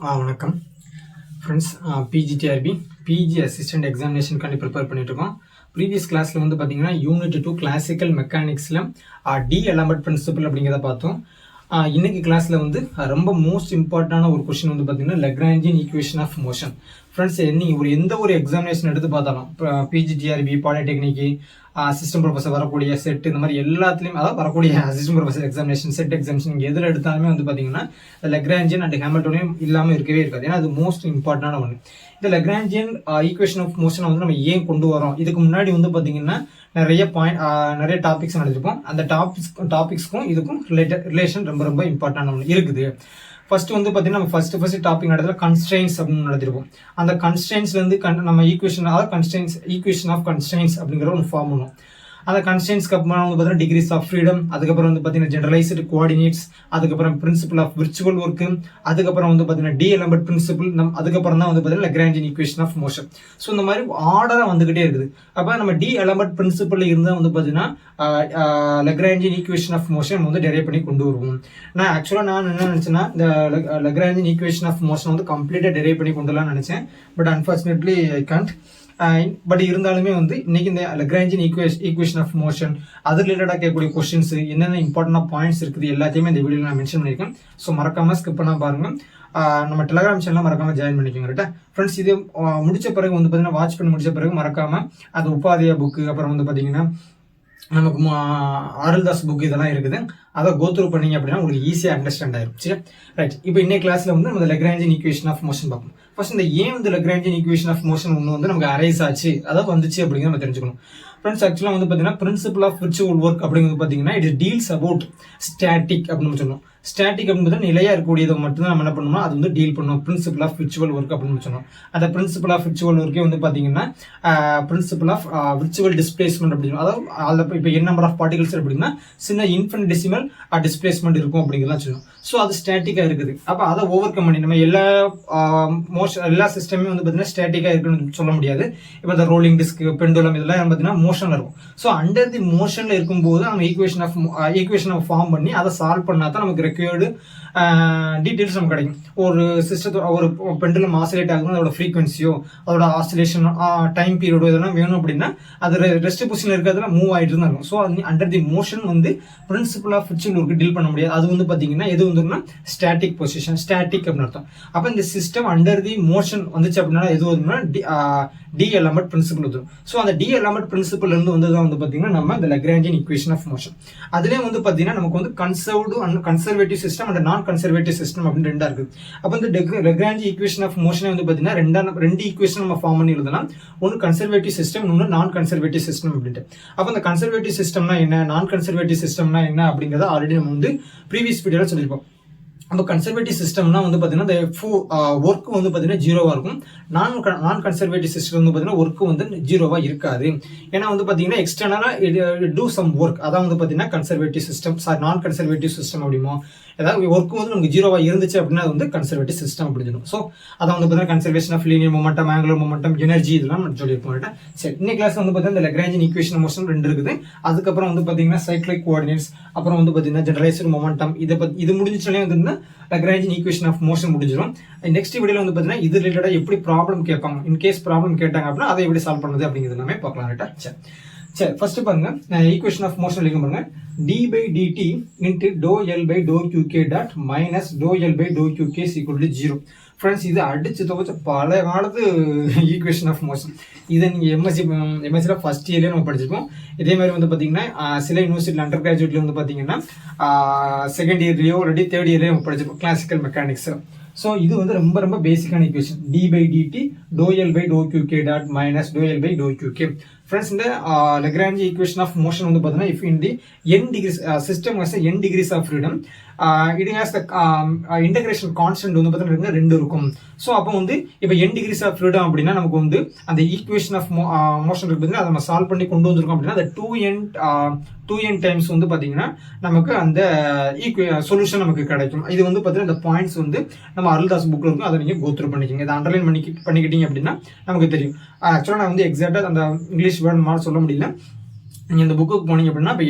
வணக்கம் friends. PGTRB PG assistant எக்ஸாமினேஷனுக்காண்டி prepare பண்ணிட்டு இருக்கோம். ப்ரீவியஸ் கிளாஸில் வந்து பார்த்தீங்கன்னா யூனிட் 2 கிளாசிக்கல் மெக்கானிக்ஸில் டி எலமெண்ட் பிரின்சிபல் அப்படிங்கிறத பார்த்தோம். இன்னைக்கு கிளாஸில் வந்து ரொம்ப மோஸ்ட் இம்பார்ட்டண்டான ஒரு கொஸ்டின் வந்து பார்த்தீங்கன்னா Lagrangian equation of motion. Friends, எந்த ஒரு எக்ஸாமினேஷன் எடுத்து பார்த்தாலும் பிஜிடிஆர்பி பாலிடெக்னிக்கு அசிஸ்டன்ட் ப்ரொஃபஸர் வரக்கூடிய செட் இந்த மாதிரி எல்லாத்துலேயும் அதாவது வரக்கூடிய assistant professor examination set examination எதில் எடுத்தாலுமே வந்து பார்த்தீங்கன்னா லக்ராஞ்சியன் அண்ட் ஹாமில்டோனியம் இல்லாமல் இருக்கவே இருக்காது. ஏன்னா அது மோஸ்ட் இம்பார்ட்டண்டான ஒன்று. இந்த லக்ராஞ்சியன் ஈக்குவேஷன் ஆஃப் மோஷனை வந்து நம்ம ஏன் கொண்டு வரோம், இதுக்கு முன்னாடி வந்து பார்த்தீங்கன்னா நிறைய டாபிக்ஸ் நடந்திருப்போம். அந்த டாபிக்ஸ்க்கும் இதுக்கும் ரிலேஷன் ரொம்ப ரொம்ப இம்பார்ட்டன்டான ஒன்று இருக்குது. ஃபர்ஸ்ட் வந்து பார்த்தீங்கன்னா நம்ம ஃபர்ஸ்ட் டாபிக் நடத்துல கன்ஸ்ட்ரெயின்ஸ் அப்படின்னு நடத்திருப்போம். அந்த கன்ஸ்ட்ரெயின்ஸ்லேருந்து நம்ம ஈக்குவேஷன் அதாவது ஈக்குவேஷன் ஆஃப் கன்ஸ்ட்ரெயின்ஸ் அப்படிங்கிற ஒரு ஃபார்ம் பண்ணுவோம். அந்த கன்ஸ்டன்ஸ்க்கு அப்புறம் வந்து பார்த்தீங்கன்னா டிகிரிஸ் ஆஃப் ஃப்ரீடம், அதுக்கப்புறம் வந்து பார்த்தீங்கன்னா ஜெனரலைஸ்டு கோஆர்டினேட்ஸ், அதுக்கப்புறம் பிரின்சிபல் ஆஃப் விர்ச்சுவல் ஒர்க்கு, அதுக்கப்புறம் வந்து பார்த்தீங்கன்னா டி எலமெண்ட் பிரின்சிபல், அதுக்கப்புறம் தான் வந்து பார்த்தீங்கன்னா Lagrangian equation of motion. So இந்த மாதிரி ஆர்டராக வந்துகிட்டே இருக்குது. அப்போ நம்ம டி எலமெண்ட் பிரின்சிபல் இருந்தால் வந்து பார்த்தீங்கன்னா லக்ராஞ்சியன் ஈக்குவேஷன் ஆஃப் மோஷன் வந்து டெரைவ் பண்ணி கொண்டு வருவோம். நான் என்ன நினச்சேன்னா இந்த லக்ராஞ்சியன் ஈக்குவேஷன் ஆஃப் மோஷன் வந்து கம்ப்ளீட்டாக டெரைவ் பண்ணி கொண்டு வரலாம்னு நினச்சேன். But unfortunately I can't. But இருந்தாலுமே வந்து இன்னைக்கு இந்த லக்ராஞ்சியன் ஈக்குவேஷன் ஆஃப் மோஷன் அது ரிலேட்டடாக கேட்கக்கூடிய கொஸ்டின்ஸ் என்னென்ன இம்பார்ட்டன்டான பாயிண்ட்ஸ் இருக்குது எல்லாத்தையுமே இந்த வீடியோவில் நான் மென்ஷன் பண்ணியிருக்கேன். ஸோ மறக்காம ஸ்கிப் பண்ண பாருங்க. நம்ம டெலகிராம் சேனலில் மறக்காம ஜாயின் பண்ணிக்கோங்க. ரைட்டா ஃப்ரெண்ட்ஸ், இது முடிச்ச பிறகு வந்து பார்த்தீங்கன்னா வாட்ச் பண்ணி முடிச்ச பிறகு மறக்காம அது உபாதியா புக்கு, அப்புறம் வந்து பார்த்தீங்கன்னா நமக்கு அருள்தாஸ் புக் இதெல்லாம் இருக்குது. அதை கோத்ரூ பண்ணீங்க அப்படின்னா உங்களுக்கு ஈஸியாக அண்டர்ஸ்டாண்ட் ஆயிரும். சரி, ரைட். இப்போ இன்னைக்கு கிளாஸ்ல வந்து நம்ம லக்ராஞ்சியன் ஈக்குவேஷன் ஆஃப் மோஷன் பார்ப்போம். ஃபர்ஸ்ட் இந்த ஏன் வந்து லக்ராஞ்சியன் ஈக்குவேஷன் ஆஃப் மோஷன் ஒன்று வந்து நமக்கு அரைஸ் ஆச்சு, அதாவது வந்துச்சு அப்படிங்கிறத நம்ம தெரிஞ்சுக்கணும். ஃப்ரெண்ட்ஸ், ஆக்சுவலாக வந்து பார்த்தீங்கன்னா பிரின்சிபல் ஆஃப் விர்ச்சுவல் ஒர்க் அப்படிங்கிறது பார்த்தீங்கன்னா இட் டீல்ஸ் அபவுட் ஸ்டாட்டிக் அப்படின்னு சொல்லணும். ஸ்டாட்டிக் அப்படின்னு நிலையா இருக்கக்கூடியதை மட்டும்தான் நம்ம என்ன பண்ணணும்னா அது வந்து டீல் பண்ணணும். பிரின்சிபல் ஆஃப் விர்ச்சுவல் ஒர்க் அப்படின்னு சொன்னோம். அந்த பிரின்சிபல் ஆஃப் விர்ச்சுவல் ஒர்க்கே வந்து பார்த்தீங்கன்னா பிரின்சிபல் ஆஃப் விர்ச்சுவல் டிஸ்பிளேஸ்மெண்ட் அப்படின்னு, அதாவது அதில் இப்போ என் நம்பர் ஆஃப் பார்ட்டிகல்ஸ் அப்படின்னா சின்ன இன்ஃபினிட்டெசிமல் டிஸ்பிளேஸ்மெண்ட் இருக்கும் அப்படிங்கிறலாம் சொல்லணும். ஸோ அது ஸ்டாட்டிக்காக இருக்குது. அப்போ அதை ஓவர் கம் பண்ணி நம்ம எல்லா சிஸ்டமே வந்து பார்த்தீங்கன்னா ஸ்டாட்டிக்காக இருக்குன்னு சொல்ல முடியாது. இப்போ இந்த ரோலிங் டிஸ்க், பெண்டுலம் இதெல்லாம் பார்த்தீங்கன்னா மோஷனில் இருக்கும். ஸோ அண்டர் தி மோஷனில் இருக்கும்போது நம்ம ஈக்குவேஷனை ஃபார்ம் பண்ணி அதை சால்வ் பண்ணால் தான் நமக்கு ரெக்வயர்டு டீட்டெயில்ஸ் நமக்கு கிடைக்கும். ஒரு சிஸ்டத்தோட ஒரு பெண்டுலம் ஆசிலேட் ஆகுது, அதோட ஃப்ரீக்வன்சியோ அதோட ஆசிலேஷன் டைம் பீரியடோ இதெல்லாம் வேணும் அப்படின்னா அது ரெஸ்ட் பொசிஷன் இருக்கிறதுல மூவ் ஆகிட்டு தான் இருக்கும். ஸோ அண்டர் தி மோஷன் வந்து principle of virtual work deal பண்ண முடியாது. அது வந்து பார்த்தீங்கன்னா எது வந்துன்னா ஸ்டாட்டிக் பொசிஷன், ஸ்டாட்டிக் அப்படின்னு அர்த்தம். அப்போ இந்த சிஸ்டம் அண்டர் தி மோஷன் வந்துச்சு அப்படின்னா எது வருதுன்னா டி எலமெண்ட் பிரின்சிபல் வந்துடும். ஸோ அந்த டி எலமெண்ட் பிரின்சிபல் இருந்து வந்ததான் வந்து பார்த்தீங்கன்னா நம்ம இந்த லக்ராஞ்சியன் ஈக்குவேஷன் ஆஃப் மோஷன். அதுலேயே வந்து பார்த்தீங்கன்னா நமக்கு வந்து conserved and conservative system and நான் கன்சர்வேட்டிவ் சிஸ்டம் அப்படின்னு ரெண்டா இருக்கு. அப்போ இந்த லக்ராஞ்சியன் ஈக்குவேஷன் ஆஃப் மோஷனை வந்து பார்த்தீங்கன்னா ரெண்டு ஈக்குவேஷன் நம்ம ஃபார்ம் பண்ணி எழுதலாம். ஒன்று கன்சர்வேட்டிவ் சிஸ்டம், இன்னொன்று நான் கன்சர்வேட்டிவ் சிஸ்டம் அப்படின்ட்டு. அப்போ இந்த கன்சர்வேட்டிவ் சிஸ்டம்னா என்ன, நான் கன்சர்வேட்டிவ் சிஸ்டம்னா என்ன அப்படிங்கிறத ஆல்ரெடி நம்ம வந்து ப்ரீவியஸ் வீடியோவில் சொல்லியிருப்போம். அப்போ கன்சர்வேட்டிவ் சிஸ்டம்னா வந்து பார்த்தீங்கன்னா இந்த ஒர்க் வந்து பார்த்தீங்கன்னா ஜீரோவாக இருக்கும். நான் கன்சர்வேட்டிவ் சிஸ்டம் வந்து பார்த்தீங்கன்னா ஒர்க்கு வந்து ஜீரோவாக இருக்காது. ஏன்னா வந்து பார்த்தீங்கன்னா எக்ஸ்டர்னலாக டூ சம் ஒர்க், அதான் வந்து பார்த்தீங்கன்னா கன்சர்வேட்டிவ் சிஸ்டம். நான் கன்சர்வேட்டிவ் சிஸ்டம் அப்படிமோ ஏதாவது ஒர்க்கு வந்து நமக்கு ஜீரோவாக இருந்துச்சு அப்படின்னா அது வந்து கன்சர்வேட்டிவ் சிஸ்டம் அப்படின்னு சொல்லுவோம். ஸோ அதான் வந்து பார்த்தீங்கன்னா conservation of linear momentum, angular momentum, energy இதெல்லாம் நம்ம சொல்லியிருப்போம். சரி, இன்னைக்கு கிளாஸ் வந்து பார்த்தீங்கன்னா இந்த லக்ராஞ்சியன் ஈக்குவேஷன் மோஷன் ரெண்டு இருக்குது. அதுக்கப்புறம் வந்து பார்த்தீங்கன்னா சைக்ளிக் கோஆர்டினேட்ஸ், அப்புறம் வந்து பார்த்தீங்கன்னா ஜெனரலைஸ்டு மொமெண்டம். இது முடிஞ்சிச்சாலே வந்து லக்ராஞ்சியன் ஈக்குவேஷன் ஆஃப் மோஷன் முடிஞ்சிடும். நெக்ஸ்ட் வீடியோல வந்து பார்த்தீங்கன்னா இது ரிலேட்டடாக எப்படி ப்ராப்ளம் கேட்பாங்க, இன்கேஸ் ப்ராப்ளம் கேட்டாங்க அப்படின்னா அதை எப்படி சால்வ் பண்ணுறது அப்படிங்கிறது எல்லாமே பார்க்கலாம். ரைட்டா? சரி, ஃபர்ஸ்ட் பாருங்க, ஈக்குவேஷன் ஆஃப் மோஷன் எழுதி பாருங்க. d by dt into dou L by dou QK dot minus dou L by dou QK is equal to 0. Friends, இது அடிச்சு துவச்ச பல காலத்து ஈக்குவேஷன் ஆஃப் மோஷன். இதை நீங்கள் எம்எஸ்சியில் ஃபர்ஸ்ட் இயர்லேயே நம்ம படிச்சிருக்கோம். இதே மாதிரி வந்து பார்த்தீங்கன்னா சில யூனிவர்சிட்டியில் அண்டர் கிராஜுவேட்ல வந்து பார்த்தீங்கன்னா செகண்ட் இயர்லேயோ இல்லாட்டி தேர்ட் இயர்லேயோ நம்ம படிச்சிருக்கோம் கிளாசிக்கல் மெக்கானிக்ஸ். ஸோ இது வந்து ரொம்ப ரொம்ப பேசிக்கான equation. D by dt doe L by doe QK dot minus doe L by doe QK. Friends, இந்த லக்ராஞ்சி ஈக்குவேஷன் ஆஃப் மோஷன் வந்து பார்த்தீங்கன்னா if in the n degrees system has n degrees of freedom, it has the integration constant வந்து பார்த்தீங்கன்னா ரெண்டு இருக்கும். So அப்போ வந்து இப்போ n டிகிரிஸ் ஆஃப் ஃப்ரீடம் அப்படின்னா நமக்கு வந்து அந்த ஈக்குவேஷன் ஆஃப் மோஷன் இருக்கு பார்த்தீங்கன்னா அதை நம்ம சால்வ் பண்ணி கொண்டு வந்திருக்கோம் அப்படின்னா அந்த 2n டைம்ஸ் வந்து பார்த்தீங்கன்னா நமக்கு அந்த சொல்யூஷன் நமக்கு கிடைக்கும். இது வந்து பார்த்தீங்கன்னா இந்த பாயிண்ட்ஸ் வந்து நம்ம அருள்தாஸ் புக்கில் இருக்கும், அதை நீங்கள் கோத்ரூ பண்ணிக்கிங்க. இதை அண்டர்லைன் பண்ணிக்கிட்டீங்க அப்படின்னா நமக்கு தெரியும். ஆக்சுவலாக நான் வந்து எக்ஸாக்டாக அந்த இங்கிலீஷ் வேர்ட் மாதிரி சொல்ல முடியல. நீங்கள் இந்த புக்குக்கு போனீங்க அப்படின்னா இப்போ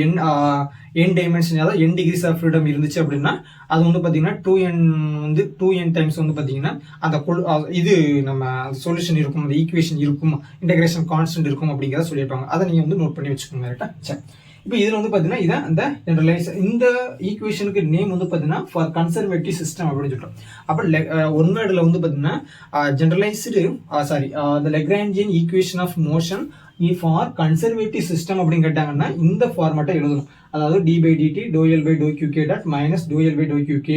n டைமென்ஷன், அதாவது n டிகிரிஸ் ஆஃப் ஃப்ரீடம் இருந்துச்சு அப்படின்னா அது வந்து பார்த்தீங்கன்னா 2n டைம்ஸ் வந்து பார்த்தீங்கன்னா அந்த இது நம்ம அந்த சொல்யூஷன் இருக்கும், அந்த ஈக்குவேஷன் இருக்கும், இன்டகிரேஷன் கான்ஸ்டன்ட் இருக்கும் அப்படிங்கிறத சொல்லியிருப்பாங்க. அதை நீங்கள் வந்து நோட் பண்ணி வச்சுக்கோங்க. கரெக்டாக? சரி, இப்போ இதில் வந்து பார்த்தீங்கன்னா இதான் இந்த ஜெனரலைஸ், இந்த ஈக்குவேஷனுக்கு நேம் வந்து பார்த்தீங்கன்னா ஃபார் கன்சர்வேட்டிவ் சிஸ்டம் அப்படின்னு சொல்கிறோம். அப்போ ஒன் வேர்டில் வந்து பார்த்தீங்கன்னா generalised the Lagrangian equation of motion for conservative system அப்படின்னு கேட்டாங்கன்னா இந்த ஃபார்மேட்டை எழுதணும். அதாவது d by dt ∂L by ∂Qk dot minus ∂L by ∂Qk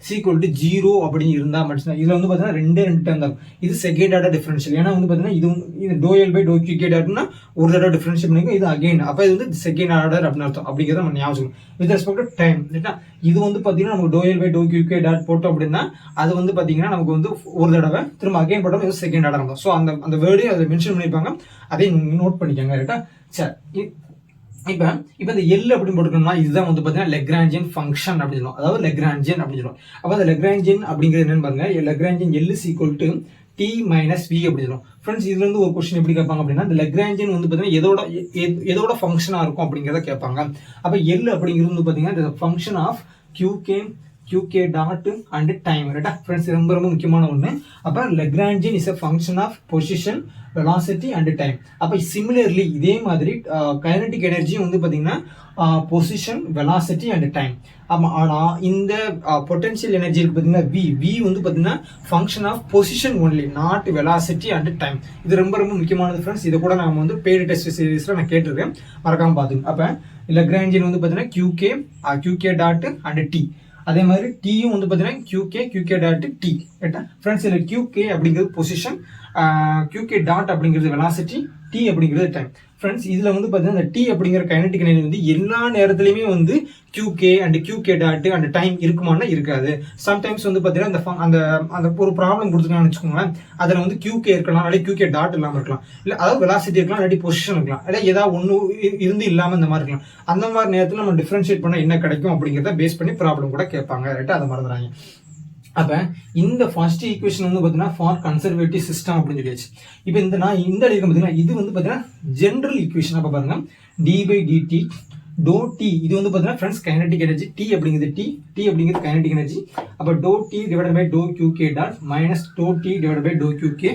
is equal to 0 அப்படின்னு இருந்தால் மட்டும்தான். இதில் வந்து பார்த்தீங்கன்னா ரெண்டு டேர்ம் தான். இது செகண்ட் ஆர்டர் டிஃபரன்ஷியல். ஏன்னா வந்து பார்த்தீங்கன்னா இது ∂L by ∂Qk டாட்னா ஒரு தடவை டிஃபரன்ஷியல் பண்ணிக்கும், இது அகைன். அப்போ இது வந்து செகண்ட் ஆர்டர் அப்படின்னு அர்த்தம். அப்படிங்கிறத நம்ம ஞாபகம் வித் ரெஸ்பெக்ட் டு டைம். இல்லைன்னா இது வந்து பார்த்தீங்கன்னா நமக்கு ∂L by ∂Qk டாட் போட்டோம் அப்படின்னா அது வந்து பார்த்தீங்கன்னா நமக்கு வந்து ஒரு தடவை திரும்ப அகைன் போட்டோம், இது செகண்ட் ஆர்டர் இருக்கும். ஸோ அந்த வேர்டே அதை மென்ஷன் பண்ணியிருப்பாங்க, அதை நோட் பண்ணிக்கோங்க. ரைட்டா? சரி, இப்போ இந்த எல் அப்படின்னு போட்டுக்கணும்னா இதுதான் வந்து பார்த்தீங்கன்னா லெக்ராஞ்சியன் ஃபங்க்ஷன் அப்படின்னு சொல்லுவோம். அதாவது லெக்ராஞ்சியன் அப்படின்னு சொல்லுவோம். அப்போ அந்த லெக்ராஞ்சியன் அப்படிங்கிறது என்னன்னு பாருங்க. Lagrangian L is equal to T minus V அப்படின்னு சொல்லுவோம். ஃப்ரெண்ட்ஸ், இதுல இருந்து ஒரு கொஸ்டின் எப்படி கேட்பாங்க அப்படின்னா இந்த லெக்ராஞ்சியன் வந்து பார்த்தீங்கன்னா எதோட ஃபங்க்ஷனாக இருக்கும் அப்படிங்கிறத கேட்பாங்க. அப்போ எல் அப்படிங்கிறது வந்து பார்த்தீங்கன்னா function of QK dot and time. ரைட்டா ஃப்ரெண்ட்ஸ்? ரொம்ப ரொம்ப முக்கியமான ஒன்று. அப்போ Lagrangian is a function of position, velocity and time. அப்போ சிமிலர்லி இதே மாதிரி கைனடிக் எனர்ஜியும் வந்து பார்த்தீங்கன்னா பொசிஷன், வெலாசிட்டி அண்ட் டைம். ஆனால் இந்த பொட்டன்ஷியல் எனர்ஜி பார்த்தீங்கன்னா வி வந்து பார்த்தீங்கன்னா function of position only, not velocity and time. இது ரொம்ப ரொம்ப முக்கியமானது ஃப்ரெண்ட்ஸ். இதை கூட நம்ம வந்து பெய்டு டெஸ்ட் சீரீஸில் நான் கேட்டிருக்கேன், மறக்காம பார்த்துங்க. அப்போ லெக்ராஞ்சியன் வந்து பார்த்தீங்கன்னா QK டாட் அண்ட் டி. அதே மாதிரி டியும் வந்து பார்த்தீங்கன்னா QK டாட் டி. ரைட்டா ஃப்ரெண்ட்ஸ்? இதில் QK அப்படிங்கிறது பொசிஷன், QK டாட் அப்படிங்கிறது வெலாசிட்டி, டி அப்படிங்கிறது டைம். ஃப்ரெண்ட்ஸ், இதில் வந்து பார்த்தீங்கன்னா இந்த டி அப்படிங்கிற கைனடிக் எனர்ஜி வந்து எல்லா நேரத்துலையுமே வந்து QK and QK dot and time இருக்குமானா இருக்காது. சம்டைம்ஸ் வந்து பார்த்தீங்கன்னா அந்த ஒரு ப்ராப்ளம் கொடுத்துருக்கான்னு வச்சுக்கோங்களேன், அதில் வந்து QK இருக்கலாம், இல்லாட்டி QK டாட் இல்லாமல் இருக்கலாம், இல்லை அதாவது வெலாசிட்டி இருக்கலாம், இல்லாட்டி பொசிஷன் இருக்கலாம், இல்லை ஏதாவது ஒன்று இருந்து இல்லாமல் இந்த மாதிரி இருக்கலாம். அந்த மாதிரி நேரத்தில் நம்ம டிஃபரன்ஷியேட் பண்ண என்ன கிடைக்கும் அப்படிங்கிறத பேஸ் பண்ணி ப்ராப்ளம் கூட கேட்பாங்க. ரைட்டா? அதை மறந்துறாங்க. அப்போ இந்த ஃபர்ஸ்ட் ஈக்குவேஷன் வந்து பார்த்தீங்கன்னா ஃபார் கன்சர்வேட்டிவ் சிஸ்டம் அப்படின்னு சொல்லியாச்சு. இப்போ நான் இந்த பார்த்தீங்கன்னா இது வந்து பார்த்தீங்கன்னா ஜென்ரல் ஈக்குவேஷன். அப்போ பாருங்க d by dt டோ டி, இது வந்து பார்த்தீங்கன்னா ஃப்ரெண்ட்ஸ் கைனடிக் எனர்ஜி, டி அப்படிங்கிறது டி அப்படிங்கிறது கைனடிக் எனர்ஜி. அப்போ டோ டி டிவைட் பை டோ QK டாட் மைனஸ் டோ டி டிவைட் பை டோ QK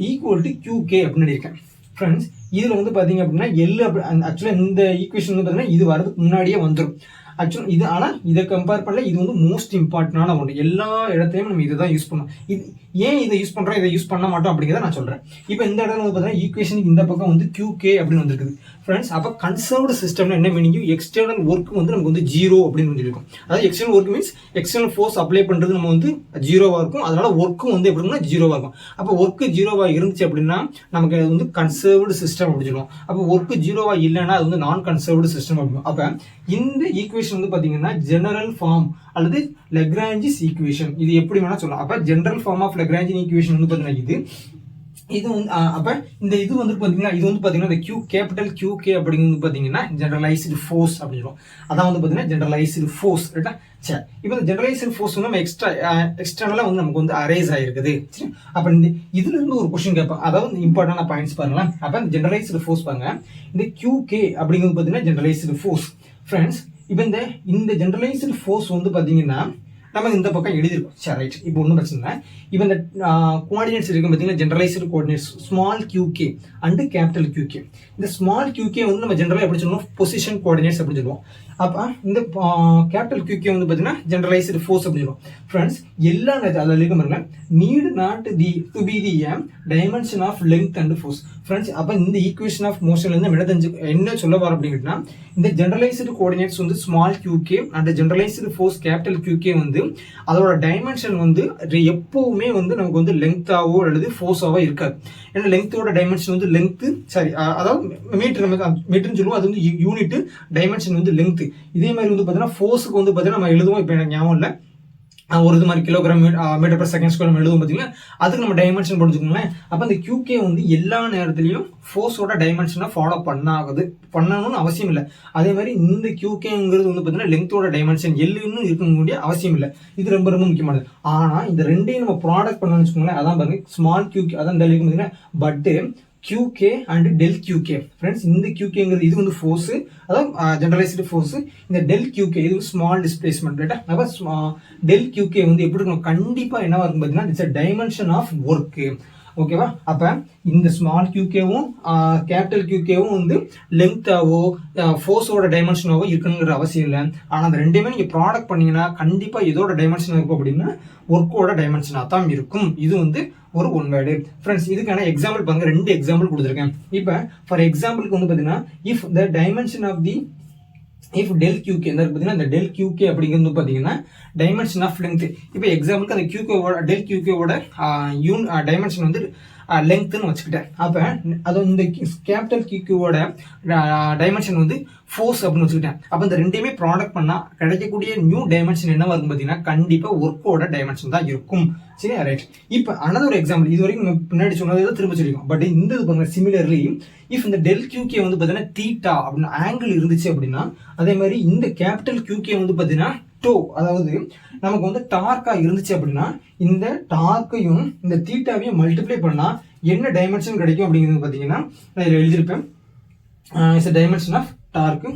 ஈக்குவல் டு QK அப்படின்னு இருக்கேன். ஃப்ரெண்ட்ஸ், இதில் வந்து பார்த்தீங்க அப்படின்னா எல் ஆக்சுவலாக இந்த ஈக்குவேஷன் வந்து பார்த்தீங்கன்னா இது வரதுக்கு முன்னாடியே வந்துடும் ஆக்சுவலாக இது. ஆனால் இதை கம்பேர் பண்ணல இது வந்து மோஸ்ட் இம்பார்ட்டன்டான ஒன்று. எல்லா இடத்துலையும் நம்ம இதை தான் யூஸ் பண்ணோம். இது ஏன் இதை யூஸ் பண்ணுறோம், இதை யூஸ் பண்ண மாட்டோம் அப்படிங்கிறத நான் சொல்கிறேன். இப்போ இந்த இடத்துல வந்து பார்த்தீங்கன்னா ஈக்குவேஷனுக்கு இந்த பக்கம் வந்து QK அப்படின்னு வந்துருக்குது ஃப்ரெண்ட்ஸ். அப்போ கன்சர்வ்டு சிஸ்டம்னா என்ன மீனிங்? எக்ஸ்டர்னல் ஒர்க் வந்து நமக்கு வந்து 0 அப்படின்னு சொல்லியிருக்கும். அதாவது external work means external force apply பண்ணுறது நம்ம வந்து 0வாக இருக்கும். அதனால ஒர்க்கும் வந்து எப்படின்னா 0வாக இருக்கும். அப்போ ஒர்க்கு 0வாக இருந்துச்சு அப்படின்னா நமக்கு அது வந்து கன்சர்வ்டு சிஸ்டம் அப்படின்னு சொல்லுவோம். அப்போ ஒர்க்கு 0வாக இல்லைன்னா அது வந்து நான் கன்சர்வ்டு சிஸ்டம் அப்படின்னு. அப்போ இந்த ஈக்குவேஷன் வந்து பார்த்தீங்கன்னா ஜெனரல் ஃபார்ம் அல்லது லெக்ராஞ்சிஸ் ஈக்குவேஷன், இது எப்படி வேணா சொல்லலாம். அப்போ general form of Lagrangian equation வந்து பார்த்தீங்கன்னா இது வந்து அப்போ இந்த இது வந்து பார்த்தீங்கன்னா இது வந்து பார்த்தீங்கன்னா இந்த கேபிட்டல் QK அப்படிங்கிறது பார்த்தீங்கன்னா ஜெனரலைஸ்டு ஃபோர்ஸ் அப்படின்னு. அதான் வந்து பார்த்தீங்கன்னா ஜெனரலைஸ்டு ஃபோர்ஸ். ரைட்டா? சரி, இப்போ இந்த ஜெனரலைஸ்டு ஃபோர்ஸ் வந்து நம்ம எக்ஸ்டர்னலாக வந்து நமக்கு வந்து அரேஸ் ஆகிருக்குது. சரி, அப்போ இதுல இருந்து ஒரு கொஸ்டின் கேட்பேன், அதாவது இம்பார்ட்டன்டான பாயிண்ட்ஸ் பாருங்களேன். அப்போ இந்த ஜெனரலைஸ்டு ஃபோர்ஸ் பாருங்க, இந்த QK அப்படிங்கிறது பார்த்தீங்கன்னா ஜெனரலைஸ்டு ஃபோர்ஸ். ஃப்ரெண்ட்ஸ், இப்போ இந்த ஜெனரலைஸ்டு ஃபோர்ஸ் வந்து பார்த்தீங்கன்னா நம்ம இந்த பக்கம் எழுதிருக்கோம். சரி, ரைட். இப்போ ஒன்றும் பிரச்சனை இல்லை. இப்போ இந்த கோஆர்டினேட்ஸ் இருக்கு பார்த்தீங்கன்னா generalised coordinates small QK and capital QK. இந்த ஸ்மால் QK வந்து நம்ம ஜெனரலாக எப்படி சொல்லுவோம்? பொசிஷன் கோஆர்டினேட்ஸ் அப்படின்னு சொல்லுவோம். அப்போ இந்த கேபிட்டல் QK வந்து பார்த்தீங்கன்னா ஜெனரலைஸ்டு ஃபோர்ஸ் அப்படின்னு சொல்லுவோம். ஃப்ரெண்ட்ஸ், எல்லா அதில் இருக்க பாருங்க, need not to be the dimension of length and force. Friends, அப்போ இந்த ஈக்குவேஷன் ஆஃப் மோஷன்லேருந்து என்ன சொல்ல வர அப்படின்னா இந்த ஜெனரலைஸ்டு கோஆர்டினேட்ஸ் வந்து small QK and generalised force capital QK வந்து அதோட டைமென்ஷன் வந்து எப்பவுமே வந்து நமக்கு வந்து லெங்தாவோ அல்லது ஃபோர்ஸாவோ இருக்காது. ஏன்னா லெங்த்தோட டைமென்ஷன் வந்து லெங்த், சாரி அதாவது மீட்டர்னு சொல்லுவோம், அது வந்து யூனிட், டைமென்ஷன் வந்து லெங்த். இதே மாதிரி வந்து பார்த்தீங்கன்னா ஃபோர்ஸுக்கு வந்து பார்த்தீங்கன்னா நம்ம எழுதுவோம், இப்போ எனக்கு ஞாபகம் இல்லை, ஒரு இது மாதிரி kilogram metre per second square நம்ம எழுதும் பார்த்தீங்கன்னா அதுக்கு நம்ம டைமென்ஷன் படிச்சுக்கோங்களேன். அப்போ அந்த QK வந்து எல்லா நேரத்துலையும் ஃபோர்ஸோட டைமென்ஷனை ஃபாலோ பண்ணணும்னு அவசியம் இல்லை. அதே மாதிரி இந்த QKங்கிறது வந்து பார்த்தீங்கன்னா லெங்த்தோட டைமென்ஷன் எல்லுன்னு இருக்கக்கூடிய அவசியம் இல்லை. இது ரொம்ப ரொம்ப முக்கியமானது. ஆனால் இந்த ரெண்டையும் நம்ம ப்ராடக்ட் பண்ணணும்னு வச்சுக்கோங்களேன், அதான் பாருங்க ஸ்மால் QK, அதான் இந்த பார்த்தீங்கன்னா பட்டு QK and del QK. Friends இந்த QKங்கிறது இது வந்து ஃபோர்ஸ், அதாவது ஜெனரலைஸ்டு ஃபோர்ஸ். இந்த del QK இது ஸ்மால் டிஸ்பிளேஸ்மெண்ட் ரைட்டா. அப்போ del QK வந்து எப்படி இருக்கும், கண்டிப்பா என்னவா இருக்கும் பார்த்தீங்கன்னா it's a dimension of work. ஓகேவா? அப்ப இந்த ஸ்மால் QKவும் கேபிட்டல் QKவும் வந்து லெங்தாவோ ஃபோர்ஸோட டைமென்ஷனாவோ இருக்கணுங்கிற அவசியம் இல்லை. ஆனால் அந்த ரெண்டுமே நீங்க ப்ராடக்ட் பண்ணீங்கன்னா கண்டிப்பா இதோட டைமென்ஷன் இருக்கும் அப்படின்னா ஒர்க்கோட டைமென்ஷனாக தான் இருக்கும். இது வந்து ஒரு ஒன் வேர்டு. ஃப்ரெண்ட்ஸ் இதுக்கான எக்ஸாம்பிள் பாருங்க, 2 எக்ஸாம்பிள் கொடுத்துருக்கேன். இப்போ ஃபார் எக்ஸாம்பிளுக்கு வந்து பார்த்தீங்கன்னா if the dimension of the if del QK பார்த்தீங்கன்னா இந்த del QK அப்படிங்கிறது பார்த்தீங்கன்னா டைமென்ஷன் ஆஃப் லெங்த். இப்போ எக்ஸாம்பிளுக்கு அந்த QK del QK ஓட டைமென்ஷன் வந்து லெங்க்த்னு வச்சுக்கிட்டேன். அப்போ அது இந்த கேபிட்டல் QQ-ஓட டைமென்ஷன் வந்து ஃபோர்ஸ் அப்படின்னு வச்சுக்கிட்டேன். அப்போ இந்த ரெண்டையுமே ப்ராடக்ட் பண்ணால் கிடைக்கக்கூடிய நியூ டைமென்ஷன் என்னவா இருக்கும் பார்த்தீங்கன்னா கண்டிப்பாக ஒர்க்கோட டைமென்ஷன் தான் இருக்கும். சரியா? ரைட். இப்போ அனதர் ஒரு எக்ஸாம்பிள், இது வரைக்கும் பின்னாடி சொன்னதை திரும்ப சொல்லிருக்கோம். பட் இந்த இது பாருங்க, சிமிலர்லி இஃப் இந்த del QK வந்து பார்த்தீங்கன்னா தீட்டா அப்படின்னு ஆங்கிள் இருந்துச்சு அப்படின்னா, அதே மாதிரி இந்த கேபிட்டல் QK வந்து பார்த்தீங்கன்னா டோ, அதாவது நமக்கு வந்து டார்க்கா இருந்துச்சு அப்படின்னா இந்த டார்க்கையும் இந்த தீட்டாவையும் மல்டிப்ளை பண்ணா என்ன டைமென்ஷன் கிடைக்கும் அப்படிங்கிறது பார்த்தீங்கன்னா நான் இதில் எழுதியிருப்பேன். It's dimension of torque.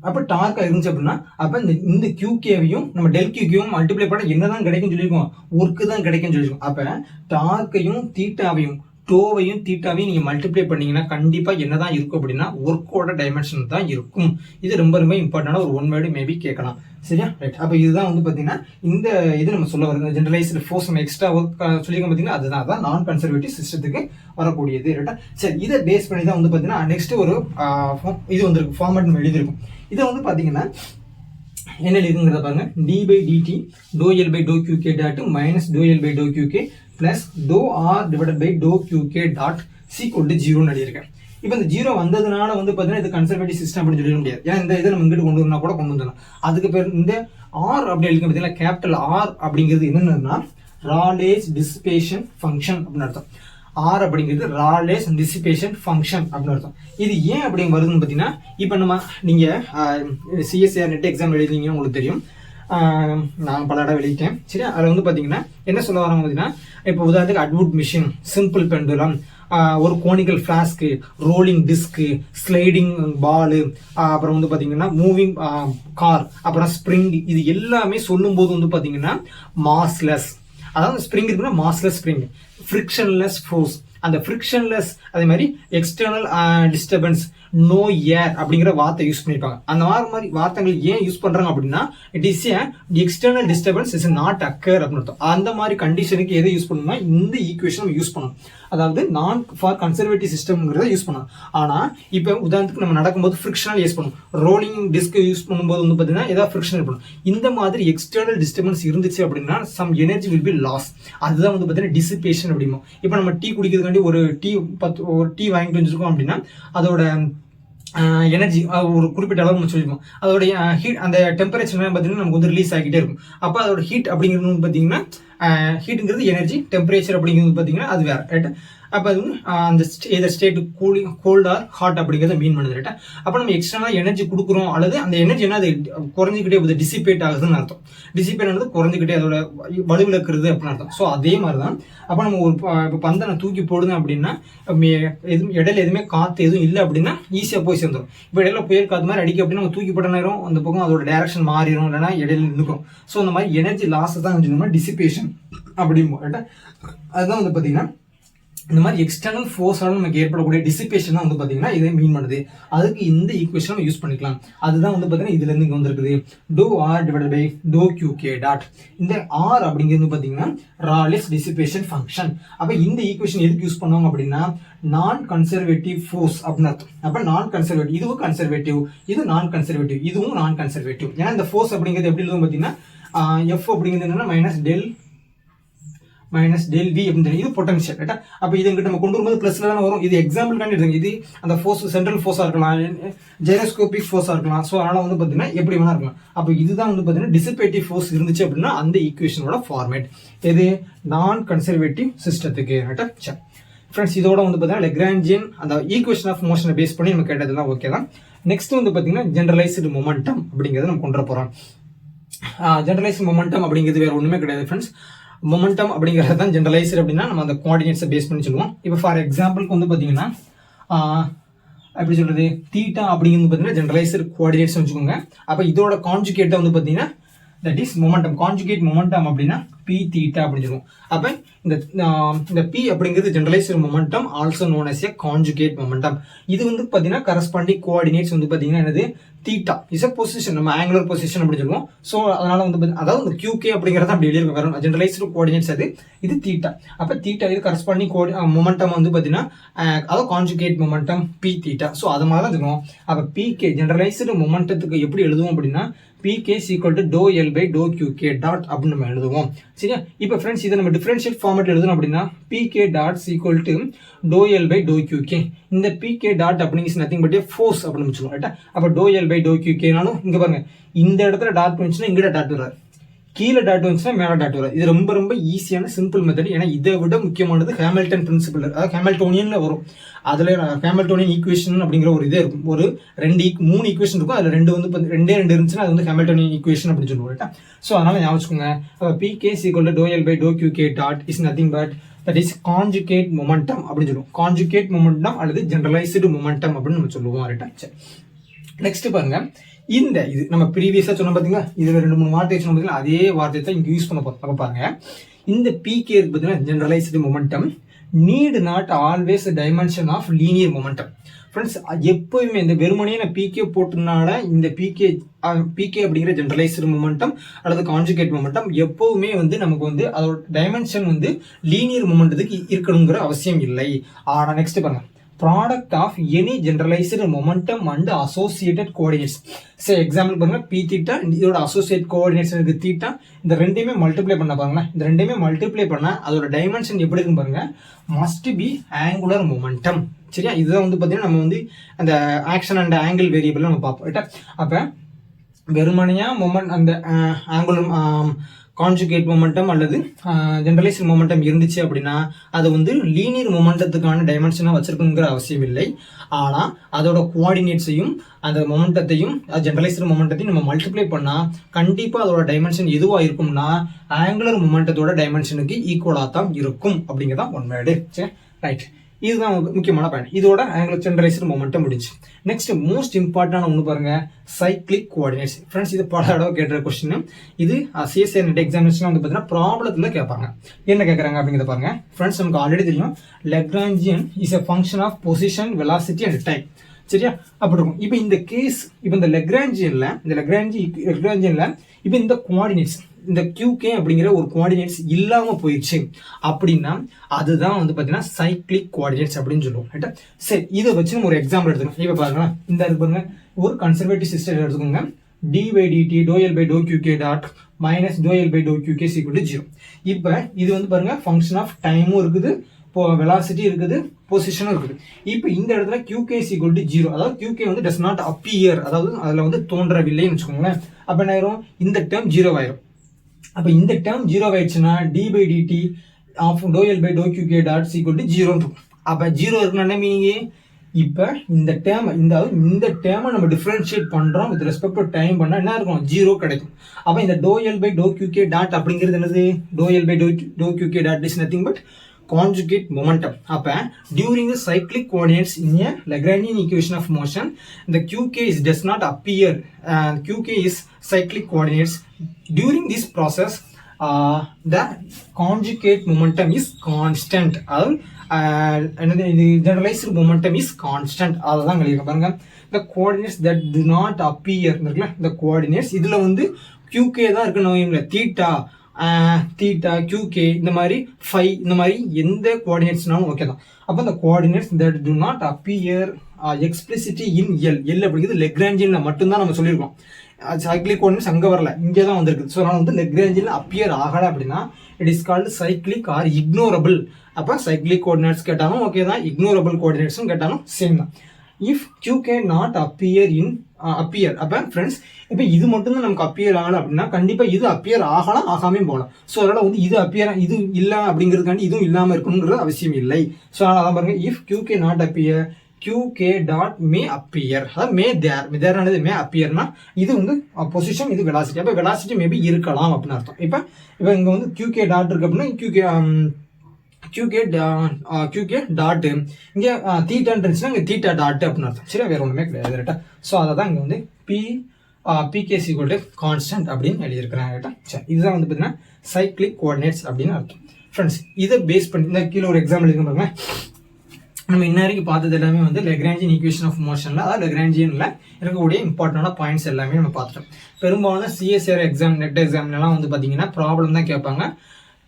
அப்ப டார்க்கா இருந்துச்சு அப்படின்னா அப்ப இந்த QKவையும் நம்ம del QKவையும் மல்டிப்ளை பண்ண என்னதான் கிடைக்கும் சொல்லியிருக்கோம், ஒர்க்கு தான் கிடைக்கும் சொல்லியிருக்கோம். அப்ப டார்க்கையும் தீட்டாவையும் டோவையும் தீட்டாவையும் நீங்க மல்டிப்ளை பண்ணீங்கன்னா கண்டிப்பா என்னதான் இருக்கும் அப்படின்னா ஒர்க்கோட டைமென்ஷன் தான் இருக்கும். இது ரொம்ப ரொம்ப இம்பார்ட்டன்டான ஒரு ஒன் வேர்டு மேபி கேட்கலாம். சரியா? ரைட். அப்ப இதுதான் வந்து பாத்தீங்கன்னா இந்த இது நம்ம சொல்ல வருது ஜெனரலைஸ்டு ஃபோர்ஸ் நம்ம எக்ஸ்ட்ரா ஒர்க் சொல்லிருக்கோம் பாத்தீங்கன்னா அதுதான் நான் கன்சர்வேட்டிவ் சிஸ்டத்துக்கு வரக்கூடியது. ரைட்டா? சரி, இதை பேஸ் பண்ணி தான் வந்து பாத்தீங்கன்னா நெக்ஸ்ட் ஒரு இது வந்திருக்கு, ஃபார்மேட் நம்ம எழுதியிருக்கும். இதை வந்து பாத்தீங்கன்னா என்ன எழுதுங்கிறத பாருங்க, d/dt ∂L/∂QK dot minus ∂L/∂QK plus ∂R divided by ∂QK dot = 0 எழுதியிருக்கேன். இப்போ இந்த 0 வந்ததுனால வந்து பார்த்தீங்கன்னா இது கன்சர்வேட்டிவ் சிஸ்டம் அப்படின்னு சொல்லிட முடியாது. ஏன்னா இந்த இதை நம்ம இங்கிட்டு கொண்டு வரணும் கூட கொண்டு வந்துடலாம். அதுக்கு பேர் இந்த R அப்படி எழுதிக்க பார்த்தீங்கன்னா கேபிட்டல் R அப்படிங்கிறது என்னன்னா ராலேஸ் டிசிபேஷன் ஃபங்க்ஷன் அப்படின்னு அர்த்தம். R அப்படிங்கிறது ராலேஸ் டிசிபேஷன் ஃபங்க்ஷன் அப்படின்னு அர்த்தம். இது ஏன் அப்படி வருதுன்னு பார்த்தீங்கன்னா இப்போ நீங்க CSIR நெட் எக்ஸாம் எழுதினீங்கன்னா உங்களுக்கு தெரியும். நான் பல இடம் வெளியிட்டேன். சரி, அதில் வந்து பார்த்தீங்கன்னா என்ன சொல்ல வராங்க பார்த்தீங்கன்னா இப்போ உதாரணத்துக்கு அட்வுட் மிஷின், சிம்பிள் பெண்டுலம், ஒரு conical flask, rolling disc, sliding ball, அப்புறம் வந்து பார்த்தீங்கன்னா மூவிங் கார், அப்புறம் ஸ்ப்ரிங், இது எல்லாமே சொல்லும் போது வந்து பார்த்தீங்கன்னா மாஸ்லெஸ், அதாவது ஸ்ப்ரிங் இருக்குன்னா மாஸ்லெஸ் ஸ்ப்ரிங், ஃப்ரிக்ஷன்லெஸ் ஃபோர்ஸ், அந்த ஃப்ரிக்ஷன்லெஸ், அதே மாதிரி எக்ஸ்டர்னல் டிஸ்டர்பன்ஸ், நோ ஏர் அப்படிங்கிற வார்த்தை யூஸ் பண்ணிருப்பாங்க. அந்த மாதிரி வார்த்தைகள் ஏன் யூஸ் பண்றாங்க அப்படின்னா it is external disturbance is not occur அப்படின்னு அர்த்தம். அந்த மாதிரி கண்டிஷனுக்கு எதை யூஸ் பண்ணணும்னா இந்த ஈக்குவேஷன் யூஸ் பண்ணணும். அதாவது நான் ஃபார் கன்சர்வேட்டிவ் சிஸ்டம்ங்கிறத யூஸ் பண்ணணும். ஆனா இப்போ உதாரணத்துக்கு நம்ம நடக்கும்போது ஃப்ரிக்ஷனல் யூஸ் பண்ணும், ரோலிங் டிஸ்க் யூஸ் பண்ணும்போது வந்து பார்த்தீங்கன்னா ஏதாவது ஃப்ரிக்ஷனல் பண்ணும். இந்த மாதிரி எக்ஸ்டர்னல் டிஸ்டர்பன்ஸ் இருந்துச்சு அப்படின்னா some energy will be loss. அதுதான் வந்து பார்த்தீங்கன்னா டிசிபேஷன் அப்படிமோ. இப்போ நம்ம டீ குடிக்கிறதுக்காண்டி ஒரு டீ வாங்கிட்டு வச்சிருக்கோம் அப்படின்னா அதோட எனர்ஜி ஒரு குறிப்பிட்ட அளவு நம்ம சொல்லிப்போம். அதோடைய ஹீட், அந்த டெம்பரேச்சர் பார்த்தீங்கன்னா நமக்கு வந்து ரிலீஸ் ஆகிட்டே இருக்கும். அப்போ அதோட ஹீட் அப்படிங்கிறது பார்த்தீங்கன்னா ஹீட்டுங்கிறது எனர்ஜி, டெம்பரேச்சர் அப்படிங்கிறது பார்த்தீங்கன்னா அது வேற. ரைட்? அப்போ அது வந்து அந்த either state cooling, cold or hot அப்படிங்கிறத மீன் பண்ணுது. ரைட்டா? அப்போ நம்ம எக்ஸ்ட்ரா எனர்ஜி கொடுக்குறோம், அல்லது அந்த எனர்ஜி என்ன அது குறைஞ்சிக்கிட்டே போகுது, டிசிபேட் ஆகுதுன்னு அர்த்தம். டிசிபேட் ஆனது குறைஞ்சிக்கிட்டே அதோட வலுவிழக்கிறது அப்படின்னு அர்த்தம். ஸோ அதே மாதிரி தான் அப்போ நம்ம ஒரு இப்போ பந்தை நான் தூக்கி போடுங்க அப்படின்னா எதுவும் இடையில எதுவுமே காற்று எதுவும் இல்லை அப்படின்னா ஈஸியாக போய் சேர்ந்துடும். இப்போ இடையில புயல் காற்று மாதிரி அடிக்க அப்படின்னா நம்ம தூக்கி போட்ட நேரம் அந்த பக்கம் அதோட டைரக்ஷன் மாறிடும், இல்லைன்னா இடையில நிற்கும். ஸோ அந்த மாதிரி எனர்ஜி லாஸ் தான் சொன்னோம்னா டிசிபேஷன் அப்படிம்போம். ரைட்டா? அதுதான் வந்து பார்த்தீங்கன்னா இந்த மாதிரி எக்ஸ்டர்னல் ஃபோர்ஸால நமக்கு ஏற்படக்கூடிய டிசிபேஷன் தான் வந்து பார்த்தீங்கன்னா இதை மீன் பண்ணுது. அதுக்கு இந்த ஈக்குவேஷன் நம்ம யூஸ் பண்ணிக்கலாம். அதுதான் வந்து பார்த்தீங்கன்னா இதுல இருந்து இங்கே வந்திருக்குது ∂R divided by ∂QK dot. இந்த R அப்படிங்கிறது பார்த்தீங்கன்னா ராலேஸ் டிசிபேஷன் ஃபங்க்ஷன். அப்போ இந்த ஈக்குவேஷன் எதுக்கு யூஸ் பண்ணுவாங்க அப்படின்னா நான் கன்சர்வேட்டிவ் ஃபோர்ஸ் அப்படின்னு அர்த்தம். அப்போ நான் கன்சர்வேட்டிவ், இதுவும் கன்சர்வேட்டிவ், இது நான் கன்சர்வேட்டிவ், இதுவும் நான் கன்சர்வேட்டிவ். ஏன்னா இந்த ஃபோர்ஸ் அப்படிங்கிறது எப்படி இருக்கும் பார்த்தீங்கன்னா F அப்படிங்கிறது என்னன்னா மைனஸ் டெல் வி அப்படின்னு இது பொட்டன்ஷியல். ரைட்டா? அப்போ இது நம்ம கொண்டு வரும்போது பிளஸ்ல தானே வரும். இது எக்ஸாம்பிள் எடுங்க. இது அந்த ஃபோர்ஸ் சென்ட்ரல் ஃபோர்ஸா இருக்கலாம், ஜெரோஸ்கோபிக் ஃபோர்ஸா இருக்கலாம். ஸோ அதனால வந்து பார்த்தீங்கன்னா எப்படி வேணா இருக்கலாம். அப்போ இதுதான் வந்து பார்த்தீங்கன்னா டிசிபேட்டிவ் ஃபோர்ஸ் இருந்துச்சு அப்படின்னா அந்த ஈக்குவேஷனோட ஃபார்மேட் எது, நான் கன்சர்வேட்டிவ் சிஸ்டத்துக்கு. ரைட்டா? சரி ஃப்ரெண்ட்ஸ், இதோட வந்து பார்த்தீங்கன்னா லெக்ராஞ்சியன் அந்த ஈக்குவேஷன் ஆஃப் மோஷனை பேஸ் பண்ணி நம்ம கேட்டதெல்லாம் ஓகே தான். நெக்ஸ்ட் வந்து பார்த்தீங்கன்னா ஜெனரலைஸ்டு மொமெண்டம் அப்படிங்கிறத நம்ம கொண்டு போறோம். ஜெனரலைஸ்டு மொமெண்டம் அப்படிங்கிறது வேறு ஒன்றுமே கிடையாது ஃப்ரெண்ட்ஸ். மொமெண்டம் அப்படிங்கிறது தான் ஜெனரலைஸ்டு அப்படின்னா நம்ம அந்த கோஆர்டினேட்ஸை பேஸ் பண்ணி சொல்லுவோம். இப்போ ஃபார் எக்ஸாம்பிளுக்கு வந்து பார்த்தீங்கன்னா எப்படி சொல்கிறது, தீட்டா அப்படிங்கிறது பார்த்தீங்கன்னா ஜெனரலைஸ்டு கோஆர்டினேட்ஸ் வச்சுக்கோங்க. அப்போ இதோட கான்ஜுகேட்டை வந்து பார்த்தீங்கன்னா that is momentum. Conjugate momentum அப்படின்னா பி தீட்டா அப்படின்னு சொல்லுவோம். அப்போ இந்த பி அப்படிங்கிறது generalised momentum, also known as a conjugate momentum. இது வந்து பார்த்தீங்கன்னா கரஸ்பாண்டிங் கோஆர்டினேட்ஸ் வந்து பார்த்தீங்கன்னா என்னது, தீட்டா இஸ் அ பொசிஷன், நம்ம ஆங்குலர் பொசிஷன் அப்படின்னு சொல்லுவோம். ஸோ அதனால வந்து அதாவது இந்த கியூகே அப்படிங்கிறத அப்படி எழுதிருக்கும், வேற ஜெனரலைஸ்டு கோஆர்டினேட்ஸ் அது, இது தீட்டா. அப்போ தீட்டா இது கரஸ்பாண்டிங் மொமெண்டம் வந்து பார்த்தீங்கன்னா அதாவது conjugate momentum P theta. So அது மாதிரி தான் சொல்லுவோம். அப்போ பிகே ஜெனரலைஸ்டு மொமெண்டத்துக்கு எப்படி எழுதுவோம் அப்படின்னா PK equal to doe L by doe QK dot அப்படின்னு நம்ம எழுதுவோம். சரியா? இப்போ ஃப்ரெண்ட்ஸ் இதை நம்ம டிஃபரன்ஷியல் ஃபார்மேட் எழுதணும் அப்படின்னா PK dot equal to doe L by doe QK. இந்த பிகே டாட் அப்படிங்கிறது நத்திங் பட் ஃபோர்ஸ் அப்படின்னு சொல்லுவோம். ரைட்டா? அப்போ டோ எல் பை டோ கியூகேனாலும் இங்கே பாருங்க, இந்த இடத்துல டாட் வந்துச்சுன்னா இங்கே டாட் வராது, கீழே டாட் வந்துச்சுன்னா மேலே டாட் வரும். இது ரொம்ப ரொம்ப ஈஸியான சிம்பிள் மெத்தட். ஏன்னா இதை விட முக்கியமானது ஹேமில்டன் பிரின்சிபல், அதாவது ஹேமில்டோனியன்ல வரும். அதில் ஹேமில்டோனியன் ஈக்குவேஷன் அப்படிங்கிற ஒரு இதே இருக்கும். ஒரு 3 ஈக்குவேஷன் இருக்கும். அதில் 2 வந்து ரெண்டே இருந்துச்சுன்னா அது வந்து ஹேமில்டோனியன் ஈக்குவேஷன் அப்படின்னு சொல்லுவோம். ஸோ அதனால ஞாபகம் வச்சுக்கோங்க. PK equal to doe L by doe QK dot is nothing but that is conjugate momentum அப்படின்னு சொல்லுவோம். கான்ஜுகேட் மொமெண்டம் அல்லது ஜெனரலைஸ்டு மொமெண்டம் அப்படின்னு நம்ம சொல்லுவோம். ரைட்டா? நெக்ஸ்ட் பாருங்க, இந்த இது நம்ம ப்ரீவியஸாக சொன்ன பார்த்தீங்களா, இதில் 2-3 வார்த்தை சொன்ன பார்த்தீங்களா, அதே வார்த்தையை தான் இங்கே யூஸ் பண்ண போகிறோம். பாருங்க, இந்த பிகே இருக்கு பார்த்தீங்கன்னா generalised momentum need not always dimension of linear momentum. Friends எப்போயுமே இந்த வெறுமனையே நான் பிகே போட்டதுனால இந்த பிகே அப்படிங்கிற ஜெனரலைஸ்டு மொமெண்டம் அல்லது கான்ஜுகேட் மொமெண்டம் எப்போவுமே வந்து நமக்கு வந்து அதோட டைமென்ஷன் வந்து லீனியர் மொமெண்டத்துக்கு இருக்கணுங்கிற அவசியம் இல்லை. ஆனால் நெக்ஸ்ட் பாருங்க, product of any generalized momentum and associated coordinates. Say example பாருங்க, பி தீட்டா இதோட அசோசியேட் கோஆர்டினேட்ஸ் இருக்கு தீட்டா, இந்த ரெண்டையுமே மல்டிப்ளை பண்ண பாருங்க. இந்த ரெண்டையுமே மல்டிப்ளை பண்ணா அதோட டைமென்ஷன் எப்படி இருக்கும் பாருங்க, மஸ்ட் பி ஆங்குலர் மொமெண்டம். சரியா? இதுதான் வந்து பார்த்தீங்கன்னா நம்ம வந்து அந்த ஆக்ஷன் அண்ட் ஆங்கிள் வேரியபிள் நம்ம பார்ப்போம். ரைட்டா? அப்போ வெறுமனையா மொமெண்ட் அந்த ஆங்குலர் கான்ஜுகேட் மொமெண்டம் அல்லது ஜெனரலைஸ்டு மொமெண்டம் இருந்துச்சு அப்படின்னா அது வந்து லீனியர் மொமெண்டத்துக்கான டைமென்ஷனாக வச்சிருக்குங்கிற அவசியம் இல்லை. ஆனால் அதோட கோஆர்டினேட்ஸையும் அந்த மொமெண்டத்தையும் ஜெனரலைஸ்டு மொமெண்டத்தையும் நம்ம மல்டிப்ளை பண்ணால் கண்டிப்பாக அதோட டைமென்ஷன் எதுவாக இருக்கும்னா ஆங்குலர் மொமெண்டத்தோட டைமென்ஷனுக்கு ஈக்குவலாக தான் இருக்கும் அப்படிங்கிறதான் உண்மையாடு. சரி, ரைட். இதுதான் முக்கியமான பாயிண்ட். இதோட ஆங்குலர் ஜெனரலைஸ்டு மொமெண்டம் முடிஞ்சு. நெக்ஸ்ட் மோஸ்ட் இம்பார்ட்டன்டான ஒன்று பாருங்க, சைக்ளிக் கோஆர்டினேட்ஸ். ஃப்ரெண்ட்ஸ் இது பல தடவை கேட்ட கொஸ்டின். இது சிஎஸ்ஐ நெட் எக்ஸாமினேஷன் வந்து பார்த்தீங்கன்னா ப்ராப்ளத்தில் கேட்பாங்க. என்ன கேட்குறாங்க அப்படிங்கிறத பாருங்க. ஃப்ரெண்ட்ஸ் நமக்கு ஆல்ரெடி தெரியும், Lagrangian is a function of position, velocity and time. சரியா? அப்படி இருக்கும். இப்போ இந்த கேஸ், இப்போ இந்த லெக்ராஞ்சியன்ல இப்போ இந்த கோஆர்டினேட்ஸ், இந்த கியூகே அப்படிங்கிற ஒரு கோஆர்டினேட்ஸ் இல்லாம போயிடுச்சு அப்படின்னா அதுதான் வந்து பாத்தீங்கன்னா சைக்ளிக் கோஆர்டினேட்ஸ் அப்படின்னு சொல்லுவோம். ரைட்டா? சரி, இதை வச்சு நம்ம ஒரு எக்ஸாம்பிள் எடுத்துக்கோங்க. இப்ப பாருங்க, இந்த பாருங்க, ஒரு கன்சர்வேட்டிவ் சிஸ்டம் எடுத்துக்கோங்க. dy by dt dou L by dou qk dot minus dou L by dou qk is equal to 0. இப்போ இது வந்து பாருங்க ஃபங்க்ஷன் ஆஃப் டைமும் இருக்குது, வெலாசிட்டி இருக்குது, பொசிஷனும் இருக்குது. இப்போ இந்த இடத்துல qk is equal to 0, அதாவது qk வந்து does not appear, அதாவது அதுல வந்து தோன்றவில்லைன்னு வச்சுக்கோங்களேன். அப்ப என்ன ஆயிரும், இந்த டேர்ம் 0 ஆயிரும். அப்ப இந்த டேர்ம் 0 ஆயிடுச்சுன்னா d by dt of dou L by dou qk dot is equal to 0 இருக்கும். அப்ப 0 இருக்குன்னா என்ன மீனிங், இப்ப இந்த டேர்ம் இந்த டேர்மை நம்ம டிஃபரன்ஷியேட் பண்றோம் வித் ரெஸ்பெக்ட் டு டைம் பண்ணா என்ன இருக்கும், 0 கிடைக்கும். அப்ப இந்த dou L by dou qk dot அப்படிங்கிறது என்னது, dou L by dou qk dot is nothing but conjugate momentum. அப்ப during the cyclic coordinates in a Lagrangian equation of motion, the qk does not appear, qk is cyclic coordinates. During this process the conjugate momentum is constant, generalized momentum is constant. அதுதான் பாருங்க, the coordinates that do not appear இருக்குல்ல, the coordinates இதுல வந்து qk தான் இருக்குன்னு, theta qk இந்த மாதிரி phi இந்த மாதிரி எந்த கோஆர்டினேட்ஸ்னாலும் ஓகே தான். அப்போ இந்த coordinates that do not appear explicitly in L அப்படிங்கிறது லெக்ராஞ்சியன்ல மட்டும்தான் நம்ம சொல்லியிருக்கோம். சைக்ளிக் கோஆர்டினேட்ஸ் அங்கே வரல, இங்கே தான் வந்திருக்கு. ஸோ அதனால வந்து லெக்ராஞ்சியன்ல அப்பியர் ஆகலை அப்படின்னா it is called cyclic or ignorable. அப்போ சைக்ளிக் கோஆர்டினேட்ஸ் கேட்டாலும் ஓகே தான், இக்னோரபிள் கோஆர்டினேட்ஸும் கேட்டாலும் சேம் தான். இஃப் qk நாட் அப்பியர் அப்போ ஃப்ரெண்ட்ஸ் இப்போ இது மட்டும் தான் நமக்கு அப்பியர் ஆகலை அப்படின்னா கண்டிப்பா இது அப்பியர் ஆகலாம், ஆகாமே போகலாம். ஸோ அதனால வந்து இது இல்லை அப்படிங்கிறதுக்காண்டி இதுவும் இல்லாமல் இருக்கணுங்கிறது அவசியம் இல்லை. ஸோ அதனால பாருங்க, if qk not appear QK dot May appear, அதாவது மே தேர்னானது மே அப்பியர்னா இது வந்து பொசிஷன், இது வெலாசிட்டி. அப்போ வெலாசிட்டி மேபி இருக்கலாம் அப்படின்னு அர்த்தம். இப்போ இங்கே வந்து QK டாட் இருக்கு அப்படின்னா QK டாட் இங்கே தீட்டான்னு இருந்துச்சுன்னா இங்கே தீட்டா டாட் அப்படின்னு அர்த்தம். சரி, வேற ஒன்றுமே கிடையாது ரைட்டா. ஸோ அதை தான் இங்கே வந்து PK கான்ஸ்டன்ட் அப்படின்னு எழுதியிருக்கிறாங்க ரைட்டா. சரி, இதுதான் வந்து பார்த்தீங்கன்னா சைக்ளிக் கோஆர்டினேட்ஸ் அப்படின்னு அர்த்தம். ஃப்ரெண்ட்ஸ், இதை பேஸ் பண்ணி இந்த கீழே ஒரு எக்ஸாம்பிள் இருக்கு பாருங்க. நம்ம இன்ன வரைக்கும் பார்த்தது எல்லாமே வந்து லெக்ராஞ்சியன் ஈக்குவேஷன் ஆஃப் மோஷனில், அதாவது லெக்ராஞ்சியனில் இருக்கக்கூடிய இம்பார்ட்டண்டான பாயிண்ட்ஸ் எல்லாமே நம்ம பார்த்துட்டோம். பெரும்பாலான சிஎஸ்ஆர் எக்ஸாம், நெட் எக்ஸாம்லாம் வந்து பார்த்தீங்கன்னா ப்ராப்ளம் தான் கேட்பாங்க.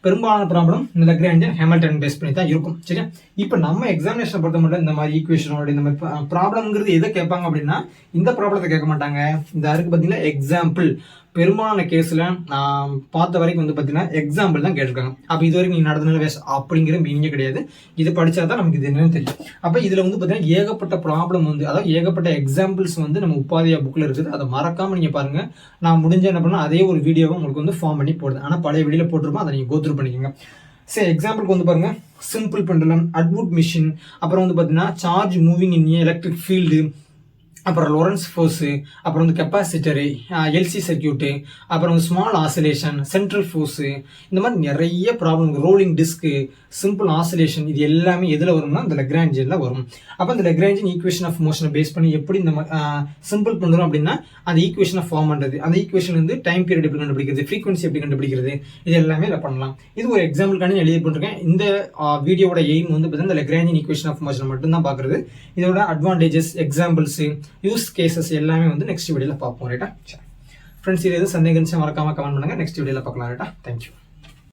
பெரும்பாலான ப்ராப்ளம் இந்த லெக்ராஞ்சியன் ஹாமில்டன் பேஸ் பண்ணி தான் இருக்கும். சரியா, இப்போ நம்ம எக்ஸாமினேஷனை பொறுத்த மட்டும் இந்த மாதிரி ஈக்குவேஷனோட இந்த மாதிரி ப்ராப்ளம்ங்கிறது எதை கேட்பாங்க அப்படின்னா இந்த ப்ராப்ளத்தை கேட்க மாட்டாங்க. இந்த அதுக்கு பார்த்தீங்கன்னா எக்ஸாம்பிள், பெரும்பாலான கேஸில் நான் பார்த்த வரைக்கும் வந்து பார்த்தீங்கன்னா எக்ஸாம்பிள் தான் கேட்டிருக்காங்க. அப்போ இது வரைக்கும் நீ நடந்தனால வேஸ்ட் அப்படிங்கிற மீனிங்கே கிடையாது. இது படித்தா தான் நமக்கு இது என்னன்னு தெரியும். அப்போ இதில் வந்து பார்த்தீங்கன்னா ஏகப்பட்ட ப்ராப்ளம் வந்து, அதாவது ஏகப்பட்ட எக்ஸாம்பிள்ஸ் வந்து நம்ம உபாதியா புக்கில் இருக்குது. அதை மறக்காமல் நீங்கள் பாருங்கள். நான் முடிஞ்ச என்ன பண்ணால் அதே ஒரு வீடியோவை உங்களுக்கு வந்து ஃபார்ம் பண்ணி போடுது. ஆனால் பழைய வீடியோவில் போட்டிருப்போம், அதை நீங்கள் கோத்ரூ பண்ணிக்கோங்க. சரி, எக்ஸாம்பிளுக்கு வந்து பாருங்கள், சிம்பிள் பெண்டுலம், அட்வுட் மிஷின், அப்புறம் வந்து பார்த்தீங்கன்னா charge moving in electric field, அப்புறம் லோரன்ஸ் ஃபோர்ஸு, அப்புறம் வந்து கெப்பாசிட்டரு, எல்சி சர்க்கியூட்டு, அப்புறம் வந்து ஸ்மால் ஆசிலேஷன், சென்ட்ரல் ஃபோர்ஸு, இந்த மாதிரி நிறைய problem, rolling disc, simple oscillation, இது எல்லாமே எதில் வரும்னா இந்த லெக்ராஞ்சியனில் வரும். அப்போ இந்த லெக்ராஞ்சியன் ஈக்குவேஷன் ஆஃப் மோஷனை பேஸ் பண்ணி எப்படி இந்த சிம்பிள் பண்ணுறோம் அப்படின்னா அந்த ஈக்குவேஷனை ஃபார்ம் பண்ணுறது, அந்த ஈக்குவேஷன் வந்து டைம் பீரியட் எப்படி கண்டுபிடிக்கிறது, ஃப்ரீக்வன்சி எப்படி கண்டுபிடிக்கிறது, இது எல்லாமே இதை பண்ணலாம். இது ஒரு எக்ஸாம்பிளுக்கான எழுதி பண்ணிருக்கேன். இந்த வீடியோட எய்ம் வந்து பார்த்தீங்கன்னா இந்த லெக்ராஞ்சியன் ஈக்குவேஷன் ஆஃப் மோஷன் மட்டும் தான் பார்க்குறது. இதோட அட்வான்டேஜஸ், எக்ஸாம்பிள்ஸு, யூஸ் கேசஸ் எல்லாமே வந்து நெக்ஸ்ட் வீடியோவில் பார்ப்போம் ரைட்டா. ஃப்ரெண்ட்ஸ், இது எதுவும் சந்தேகம் மறக்காம கமெண்ட் பண்ணுங்கள். நெக்ஸ்ட் வீடியோவில் பார்க்கலாம் ரைட்டா. தேங்க்யூ.